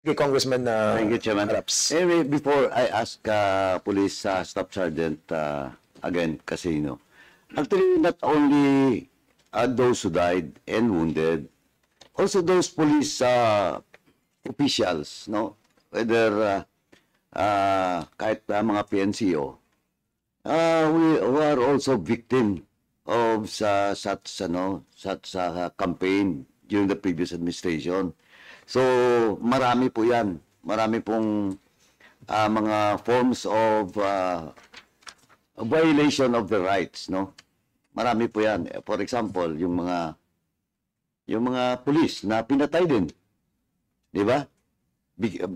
Okay, Congressman Thank you, Chairman. Raps. Anyway, before I ask Police Staff Sergeant again, Casino, actually not only those who died and wounded, also those police officials, no? Whether kahit mga PNCO, who are also victim of such campaign during the previous administration. So, marami po yan. Marami pong mga forms of violation of the rights, no? Marami po yan. For example, yung mga police na pinatay din. Di ba?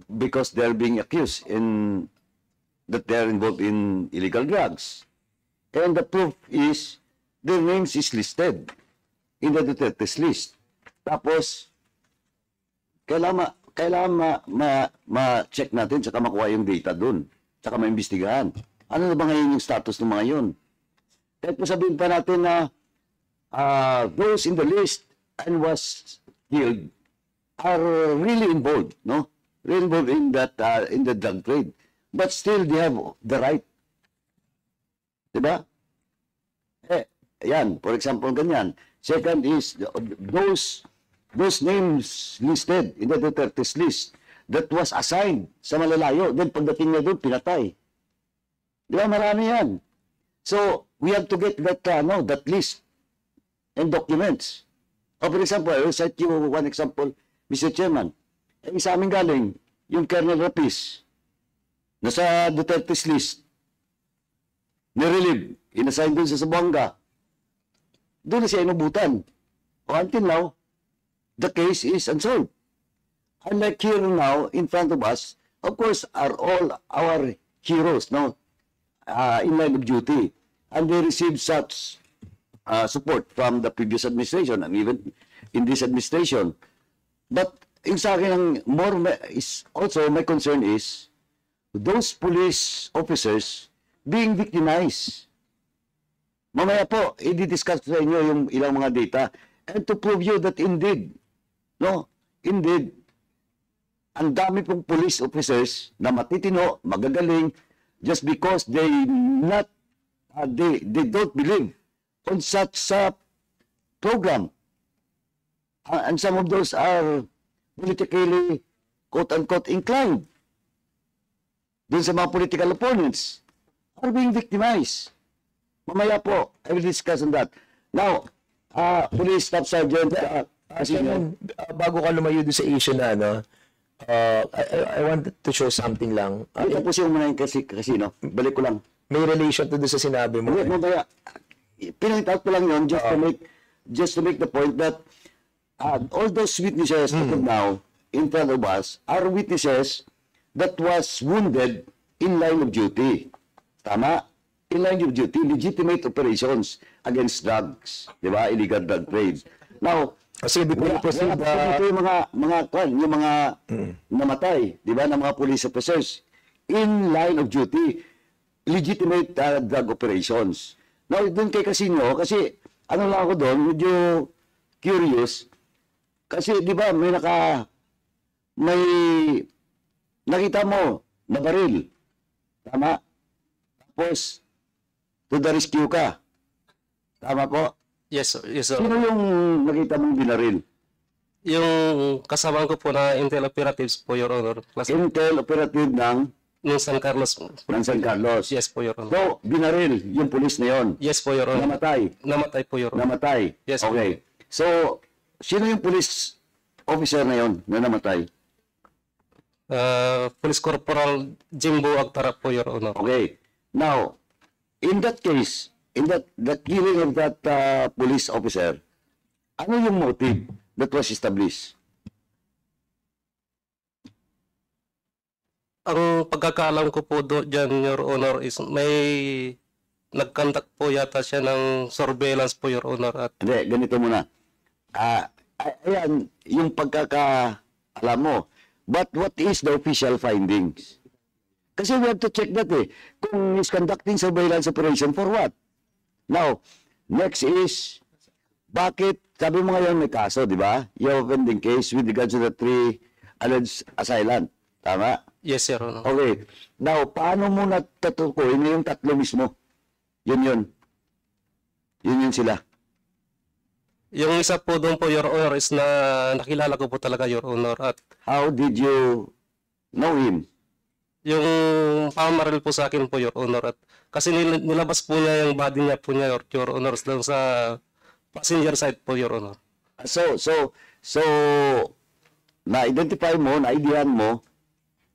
Because they're being accused that they're involved in illegal drugs. And the proof is, their names is listed in the Duterte's list. Tapos, kailangan ma-check natin saka makuha yung data dun. Saka maimbestigahan. Ano na ba ngayon yung status ng mga yun? Kahit po sabihin pa natin na those in the list and was killed are really involved, no? Really involved in that in the drug trade. But still, they have the right. Diba? Yan. For example, ganyan. Second is, those names listed in the Duterte's list that was assigned sa malalayo. Then pagdating na doon, pinatay. Di ba? Marami yan. So, we have to get that list and documents. For example, I will cite you one example, Mr. Chairman. Sa amin galing, yung Colonel Rapis, nasa Duterte's list, nirelieve, inassign doon sa Zamboanga. Doon na siya inubutan. Until now, the case is unsolved. Unlike here now, in front of us, of course, are all our heroes, no? In line of duty. And they received such support from the previous administration and even in this administration. But yung sa akin, my concern is those police officers being victimized. Mamaya po, i-discuss sa inyo yung ilang mga data and to prove you that indeed, ang dami pong police officers na matitino, magagaling, just because they don't believe on such program. And some of those are politically, quote-unquote, inclined. Dun sa mga political opponents are being victimized. Mamaya po, I will discuss on that. Now, Police Staff Sergeant, bago ka lumayo doon sa issue na, I wanted to show something lang. Tapos yung muna yung casino. Balik ko lang. May relation to doon sa sinabi mo. Mamaya, pinakita out ko lang yun just to make the point that all those witnesses now in front of us are witnesses that was wounded in line of duty. Tama? In line of duty, legitimate operations against drugs. Di ba? Illegal drug trade. Now, kasi before you proceed, yung mga namatay, di ba, ng mga police officers in line of duty, legitimate drug operations. Now, doon kay Casino, kasi ano lang ako doon, medyo curious, kasi di ba, may nakita mo na baril. Tama? Tapos, to the rescue ka. Tama po? Yes, sir. Yes, sir. Sino yung nakita mong binaril? Yung kasama ko po na Intel Operatives po, Your Honor. Intel operative ng San Carlos. ng San Carlos. Yes po, Your Honor. So, binaril yung pulis na yon. Yes po, Your Honor. Namatay. Namatay po, Your Honor. Namatay. Yes, okay. So, sino yung police officer na yon na namatay? Police Corporal Jimbo Agtara po, Your Honor. Okay. Now, in that case, in the killing of that police officer, ano yung motive that was established? Ang pagkakaalam ko po dyan, Your Honor, is may nag-conduct po yata siya ng surveillance po, Your Honor. At Hindi, ganito muna. Ayan, yung pagkakaalam mo. But what is the official findings? Kasi we have to check that Kung he's conducting surveillance operation, for what? Now, next is, bakit, sabi mo ngayon may kaso, di ba? You have a pending case with regards to the 3 alleged assailant. Tama? Yes, Your Honor. Okay. Now, paano mo natutukoy na yung tatlo mismo? Yun. Yun sila. Yung isa po doon po, Your Honor, is na nakilala ko po talaga, Your Honor. At How did you know him? yung pamaril po sa akin po, Your Honor. At kasi nilabas po niya yung body niya po niya, Your Honor, doon sa passenger side po, Your Honor. So, na-identify mo, na-idean mo,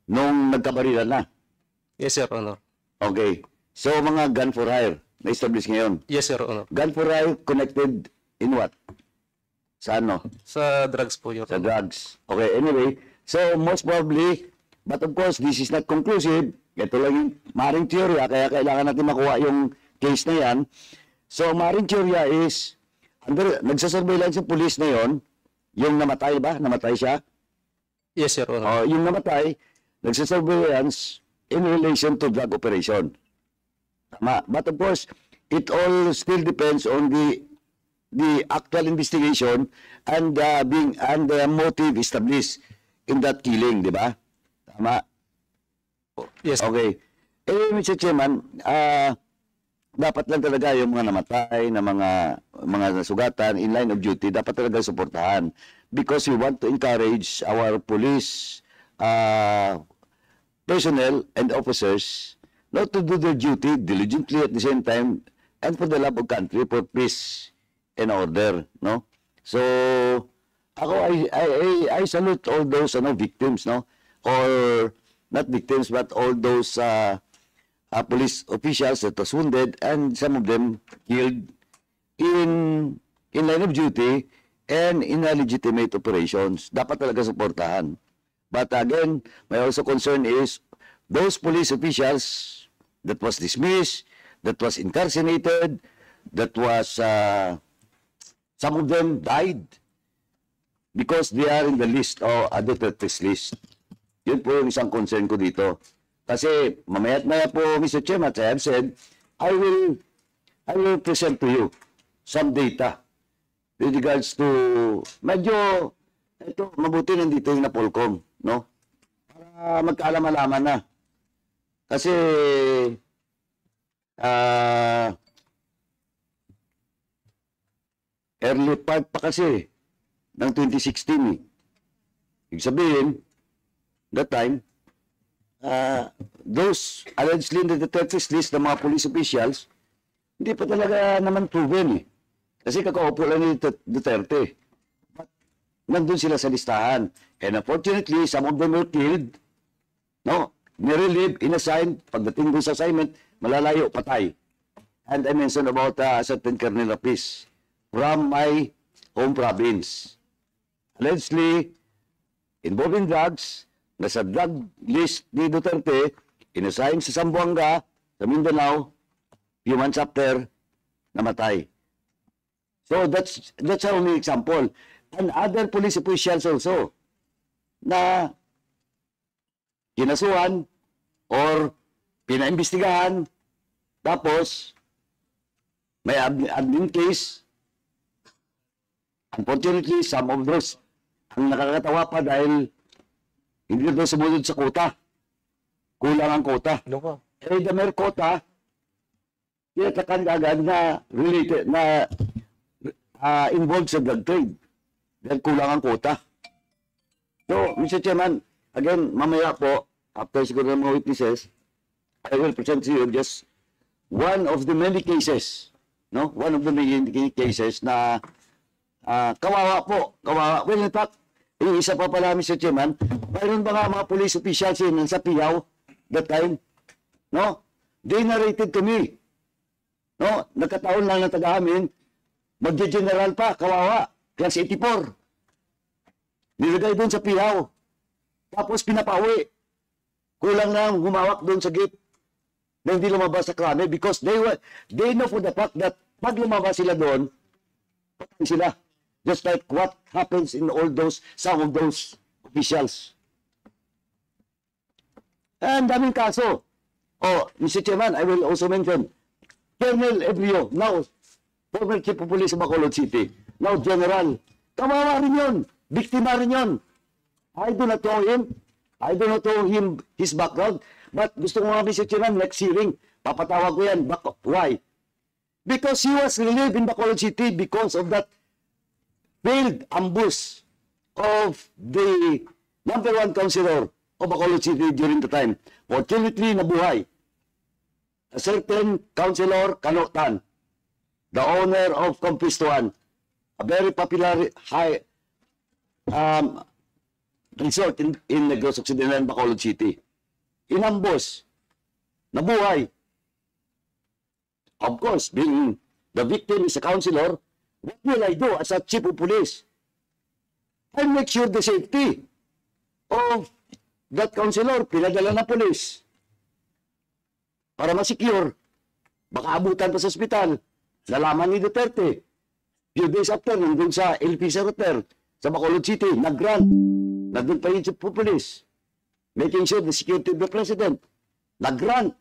nung nagkabarilan na. Yes, Your Honor. Okay. So, mga gun for hire, na-establish ngayon. Yes, Your Honor. Gun for hire connected in what? Sa ano? Sa drugs po, Your Sa Honor. drugs. Okay, anyway. So, most probably, but of course, this is not conclusive. Ito lang yung maring teorya, kaya kailangan natin makuha yung case na yan. So, maring teorya is, nagsasurveillance yung police na yon, yung namatay ba? Namatay siya? Yes, Your Honor. Yung namatay, nagsasurveillance in relation to drug operation. Tama. But of course, it all still depends on the actual investigation and the motive established in that killing, di ba? Tama. Yes. Okay. Mr. Chairman, dapat lang talaga yung mga namatay na mga nasugatan in line of duty, dapat talaga suportahan. Because we want to encourage our police personnel and officers not to do their duty diligently at the same time and for the love of country, for peace and order, no? So, I salute all those victims, no? Or not victims, but all those police officials that was wounded and some of them killed in line of duty and in legitimate operations. Dapat talaga suportahan. But again, my also concern is those police officials that was dismissed, that was incarcerated, that was some of them died because they are in the list or the terrorist list. Yun po yung isang concern ko dito. Kasi mamaya't maya po, Mr. Chairman, as I have said, I will present to you some data with regards to medyo ito mabuti nandito yung Napolcom, no? Para magkaalam-alaman na. Kasi early part pa kasi ng 2016 eh. Ibig sabihin, that time, those allegedly in the terrorist list ng mga police officials, hindi pa talaga naman proven eh. Kasi kakaupo lang ni Duterte. But nandun sila sa listahan. And unfortunately, some of them were killed. No? Nirelieve, inassigned. Pagdating doon sa assignment, malalayo, patay. And I mentioned about a certain Colonel Rapis from my home province. Allegedly, involving drugs, nasa drug list ni Duterte, inassign sa Zamboanga, sa Mindanao, few months after, namatay. So that's only example. And other police officials also na kinasuhan or pinaimbestigahan, tapos may admin case. Unfortunately, some of those ang nakakatawa pa dahil hindi na sumunod sa quota. Kulang ang quota. Ano ka? The mere quota, tinatakan agad na related na involved sa drug trade. Dahil kulang ang quota. So, Mr. Chairman, again, mamaya po, after siguro ng mga witnesses, I will present to you just one of the many cases, no? One of the many cases na kawawa po. Kawawa. Well, in fact, yung isa pa pala, Mr. Chairman, mayroon ba nga mga police officials yun sa Piyaw that time? No? They narrated to me. No? Nagkataon lang na taga-amin, magje-general pa, kawawa, class 84. Nilagay doon sa Piyaw. Tapos pinapauwi. Kulang na humawak doon sa gate na hindi lumabas sa krame because they know for the fact that pag lumabas sila doon, patay sila. Just like what happens in all those, some of those officials. And daming kaso. Oh, Mr. Chairman, I will also mention, Colonel Ebrio, now, former Chief of Police of Bacolod City, now General, kawawa rin yun, biktima rin yun. I do not know him. I do not know his background. But gusto ko nga, Mr. Chairman, next hearing, papatawag ko yan. Why? Because he was relieved in Bacolod City because of that failed ambush of the #1 councilor of Bacolod City during the time. Fortunately, nabuhay. A certain councilor, Kanotan, the owner of Compistuan, a very popular high resort in Negros Occidental and Bacolod City. Inambush, nabuhay. Of course, being the victim is a councilor, what will I do as a chief of police? I make sure the safety of that councilor, pinadala ng police para ma-secure. Baka abutan pa sa ospital. Nalaman ni Duterte. Few days after, nandun sa LPC Hotel, sa Bacolod City, nag-grant. Nandun pa yung chief of police. Making sure the security of the president. Nag-grant.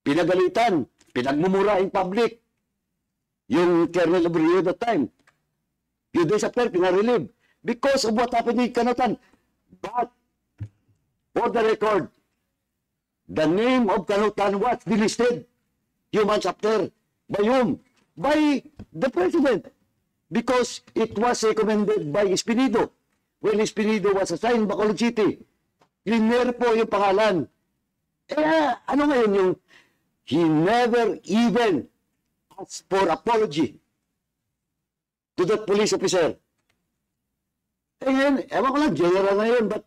Pinagalitan. Pinagmumura in public. Yung Colonel Abreu that time. Few days after, pinarelieve. Because of what happened in Kanotan. But, for the record, the name of Kanotan was delisted few months after. By whom? By the president. Because it was recommended by Espinido. When Espinido was assigned Bacolod City, clear po yung pangalan. Ano ngayon yung he never even asked for apology to that police officer. Ngayon, ewan ko lang, general na yun, but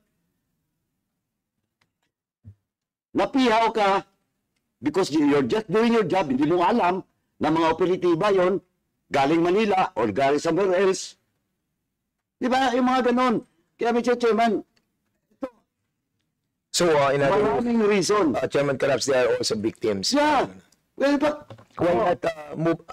napihaw ka because you're just doing your job, hindi mo alam na mga operatiba yon galing Manila or galing somewhere else. Di ba? Yung mga ganon. Kaya, Mr. Chairman, So, in other words, maraming reason. Chairman Caraps, they are also victims. Yeah. Well, but, Why not move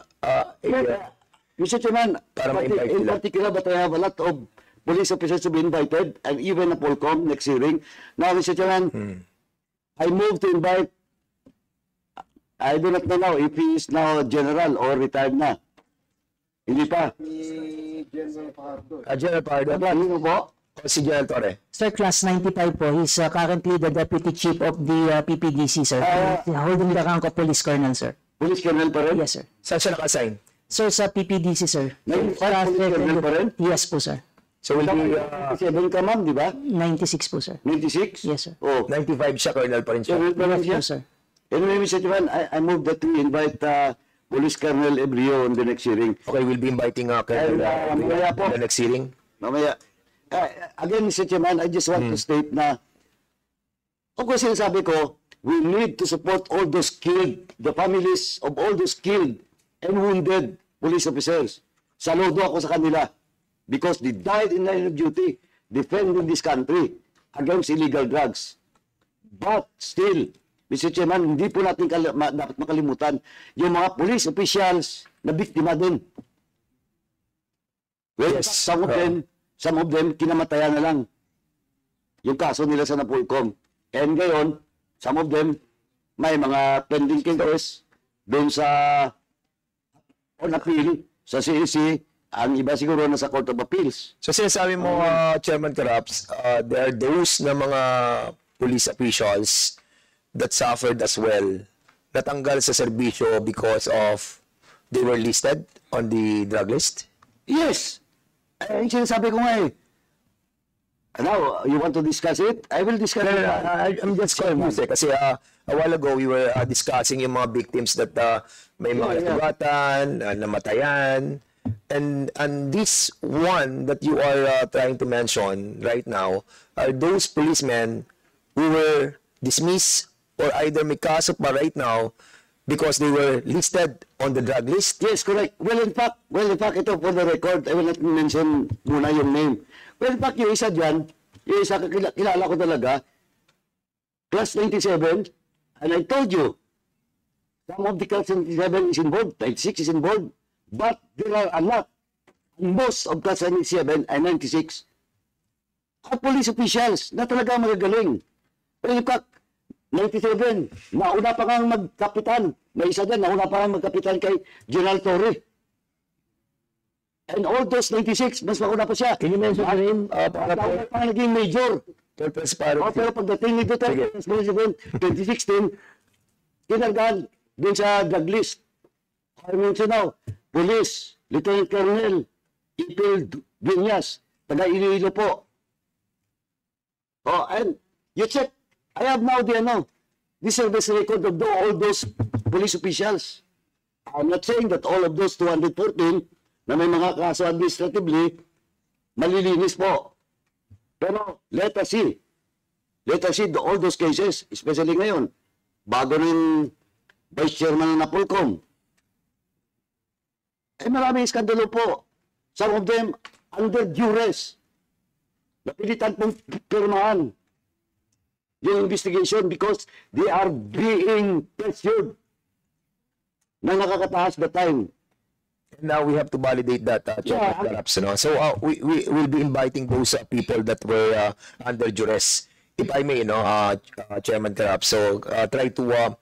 Mr. Chairman, Para ma-invite in sila. particular, but I have a lot of police officers to be invited, and even a Polcom next hearing. Now, Mr. Chairman, I move to invite, I do not know now if he is now general or retired na. Hindi pa. General Pardo, Ano po? o si General Torre. Sir, class 95 po. He's currently the deputy chief of the PPDC, sir. He's holding the rank of police colonel, sir. Police colonel pa rin? Yes, sir. Saan siya naka-assign? Sir, sa PPDC, sir. 95 Class police colonel pa rin? Yes po, sir. So, will be 7 ka, ma'am, di ba? 96 po, sir. 96? Yes, sir. Oh, 95 siya, Colonel pa rin siya. colonel pa rin Yes siya? po, sir. Anyway, Mr. Chairman, I move that we invite Police Colonel Ebrio on the next hearing. Okay, we'll be inviting Colonel mamaya po. the next hearing. Mamaya. Again, Mr. Chairman, I just want to state na, of course, sinasabi ko, we need to support all those killed, the families of all those killed and wounded police officers. Saludo ako sa kanila because they died in line of duty defending this country against illegal drugs. But still, Mr. Chairman, hindi po natin dapat makalimutan yung mga police officials na biktima din. Well, Yes. some of them, kinamatayan na lang yung kaso nila sa Napolcom. And ngayon, some of them, may mga pending cases doon sa on appeal sa CEC, ang iba siguro nasa Court of Appeals. So, sinasabi mo, Chairman Caraps, there are those na mga police officials that suffered as well, natanggal sa serbisyo because of they were listed on the drug list? Yes. Yung sinasabi ko nga eh. Now, you want to discuss it? I will discuss it. I'm just confused kasi a while ago we were discussing yung mga victims that may mga nasugatan, namatayan, and this one that you are trying to mention right now are those policemen who were dismissed or either may kaso pa right now because they were listed on the drug list. Yes, correct. Well, in fact, ito for the record, I will not mention muna yung name. Well, in fact, yung isa dyan, yung isa kilala ko talaga, class 97, and I told you, some of the class 97 is involved, 96 is involved, but there are a lot, and most of class 97 and 96 are police officials na talaga magagaling. Well, in fact, 97, nauna pa nga magkapitan. May isa dyan, nauna pa nga magkapitan kay General Torre. And all those 96, mas mauna pa siya. Can you mention the name? Para po, Tapos pa naging major. for transparency. Pero pagdating ni Duterte, as president, 2016, kinargaan din sa drug list. I mention now, Police, Lieutenant Colonel, Ipil Viñas, taga Iloilo po. Oh, and you check, I have now the service record of all those police officials. I'm not saying that all of those 214 na may mga kaso administratively, malilinis po. Pero let us see. Let us see all those cases, especially ngayon. Bago rin Vice Chairman ng Napolcom. Maraming iskandalo po. Some of them under duress. Napilitan pong pirmahan yung investigation because they are being pressured na nakakataas the time. Now we have to validate that, Chairman Caraps, no? So we will be inviting those people that were under duress. If I may, Chairman Caraps, so try to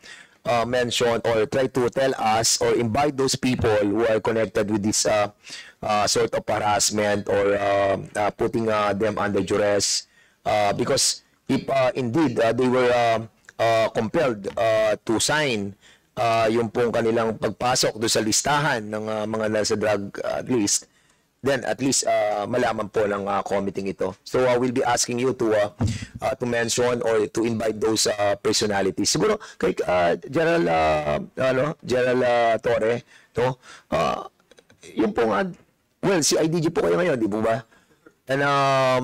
mention or try to tell us or invite those people who are connected with this sort of harassment or putting them under duress. Because if indeed they were compelled to sign yung pong kanilang pagpasok do sa listahan ng mga nasa drug list, then at least malaman po ng committee ito. So we'll be asking you to mention or to invite those personalities. Siguro kay General Torre, no? Yung pong well, si IDG po kayo ngayon, di po ba? And are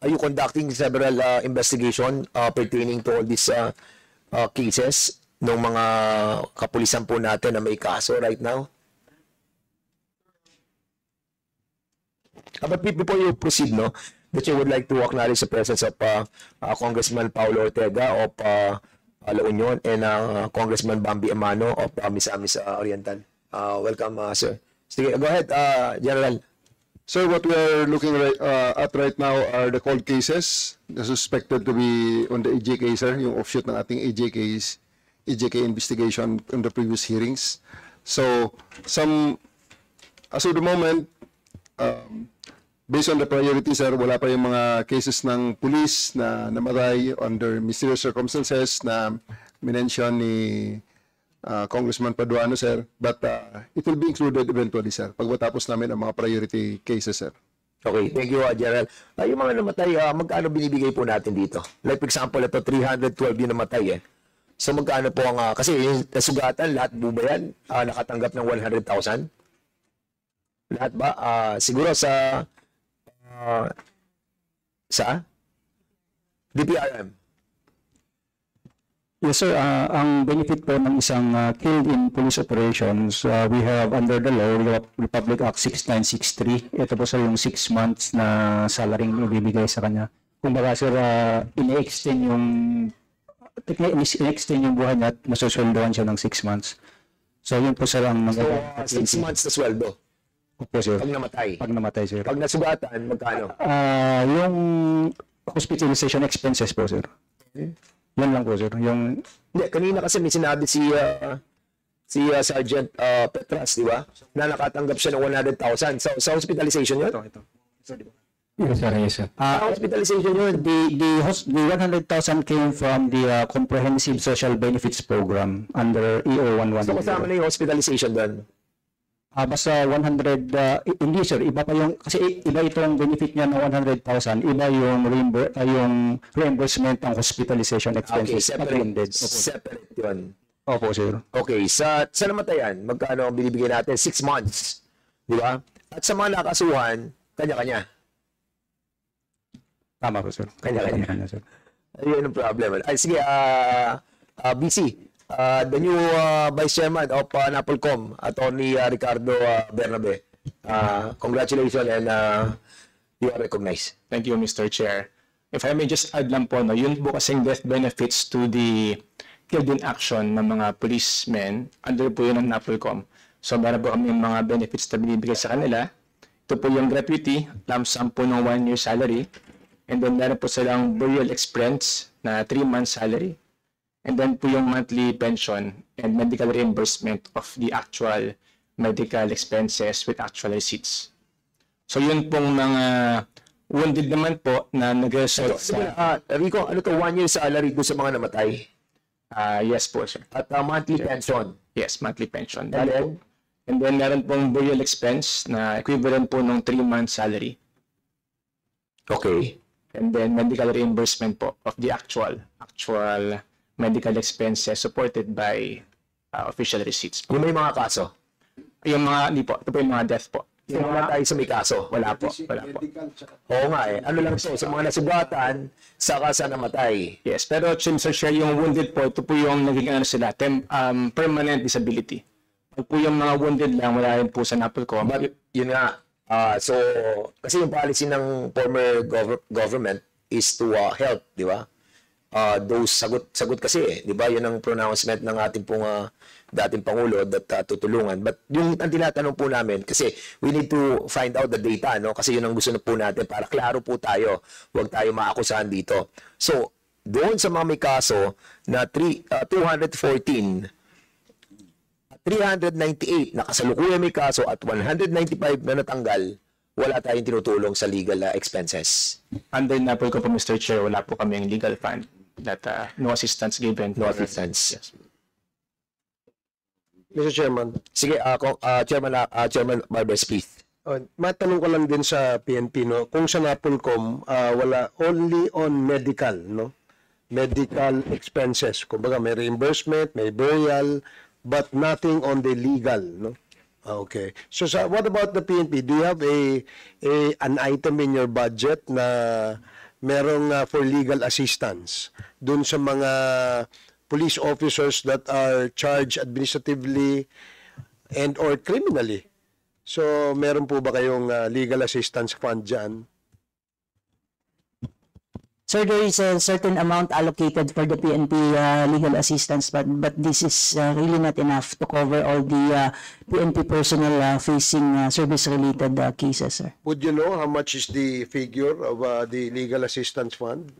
you conducting several investigation pertaining to all these cases ng mga kapulisan po natin na may kaso right now? But before you proceed, no, that you would like to acknowledge the presence of Congressman Paulo Ortega of La Union and Congressman Bambi Amano of Misamis Oriental. Welcome, sir. Sige, go ahead, General. Sir, what we are looking at right now are the cold cases, the suspected to be on the AJK, sir, yung offshoot ng ating AJK investigation in the previous hearings. So, as of the moment, based on the priority, sir, wala pa yung mga cases ng police na namatay under mysterious circumstances na minention ni Congressman Paduano, sir. But it will be included eventually, sir, pag matapos namin ang mga priority cases, sir. Okay, thank you, General. Yung mga namatay, magkano binibigay po natin dito? Like, for example, ito, 312 yung namatay, eh. So, magkano po ang, kasi yung nasugatan, lahat po ba yan? Nakatanggap ng 100,000? Lahat ba? Siguro sa DPRM. Yes, sir. Ang benefit po ng isang killed in police operations, we have under the law, Republic Act 6963. Ito po, sir, yung 6 months na salary na ibibigay sa kanya. Kung baga, sir, ini-extend yung buhay niya at masusweldohan siya ng 6 months. So, yun po, sir, ang So, 6 months na sweldo. Opo, sir. Pag namatay. Pag namatay, sir. Pag nasugatan, magkano? Yung hospitalization expenses po, sir. Yan lang po, sir. Yung Hindi, kanina kasi may sinabi si Sergeant Petras, di ba? Na nakatanggap siya ng 100,000. Sa hospitalization yun? yes, sir. Yes, sir. Sa hospitalization yun. The 100,000 came from the Comprehensive Social Benefits Program under EO 110. So kasama na yung hospitalization doon. Basta 100, hindi sir, iba pa yung, kasi iba itong benefit niya ng 100,000, iba yung reimbursement ng hospitalization Okay, expenses. separate. Separate yun. Opo, sir. Okay, sa namatayan, magkano ang binibigay natin? 6 months. Di ba? At sa mga nakasuhan, kanya-kanya. Tama po, sir. Kanya-kanya. Sir. Ayun ang problem. Ay, sige, BC, the new Vice Chairman of Napolcom, Attorney Ricardo Bernabe. Congratulations and you are recognized. Thank you, Mr. Chair. If I may just add lang po, no, yun po kasing death benefits to the killed in action ng mga policemen, under po yun ng Napolcom. So, meron po kami mga benefits na binibigay sa kanila. Ito po yung gratuity, lump sum po ng 1 year salary. And then, meron po silang burial expense na 3 months salary. And then po yung monthly pension and medical reimbursement of the actual medical expenses with actual receipts. So yun pong mga wounded naman po na nag-result sa... Rico, ano to, 1 year salary doon sa mga namatay? Yes po, sir. At monthly pension? Yes, monthly pension. And then? And then meron pong burial expense na equivalent po ng 3 months salary. Okay. And then medical reimbursement po of the actual medical expenses supported by official receipts. Yung may mga kaso? Yung mga, hindi po, ito po yung mga death po. Yung mga tayo sa may kaso? Wala po, wala po. Oo nga eh. Ano lang to, sa mga nasugatan, saka sa namatay. Yes, pero Sir Share, yung wounded po, ito po yung naging ano sila, permanent disability. Pag po yung mga wounded lang, wala rin po sa NAPOLCOM. But yun nga, so, kasi yung policy ng former government is to help, di ba? Those sagot kasi eh, di ba? Yun ang pronouncement ng ating pong dating Pangulo that tutulungan. But yung ang tinatanong po namin, kasi we need to find out the data, no? Kasi yun ang gusto na po natin para klaro po tayo. Huwag tayo maakusahan dito. So, doon sa mga may kaso na 214, 398 na kasalukuyan may kaso at 195 na natanggal, wala tayong tinutulong sa legal expenses. Under NAPOLCOM po, Mr. Chair, wala po kami yung legal fund that no assistance given. No assistance. Yes. Mr. Chairman, Sige, Chairman Barbers, please. matanong ko lang din sa PNP, no? Kung sa NAPOLCOM, wala only on medical, no? Medical expenses. Kumbaga, may reimbursement, may burial, but nothing on the legal, no? Okay. So, what about the PNP? Do you have an item in your budget na merong for legal assistance dun sa mga police officers that are charged administratively and or criminally? So, meron po ba kayong legal assistance fund dyan? Sir, there is a certain amount allocated for the PNP legal assistance, but this is really not enough to cover all the PNP personnel facing service-related cases, sir. Would you know how much is the figure of the legal assistance fund?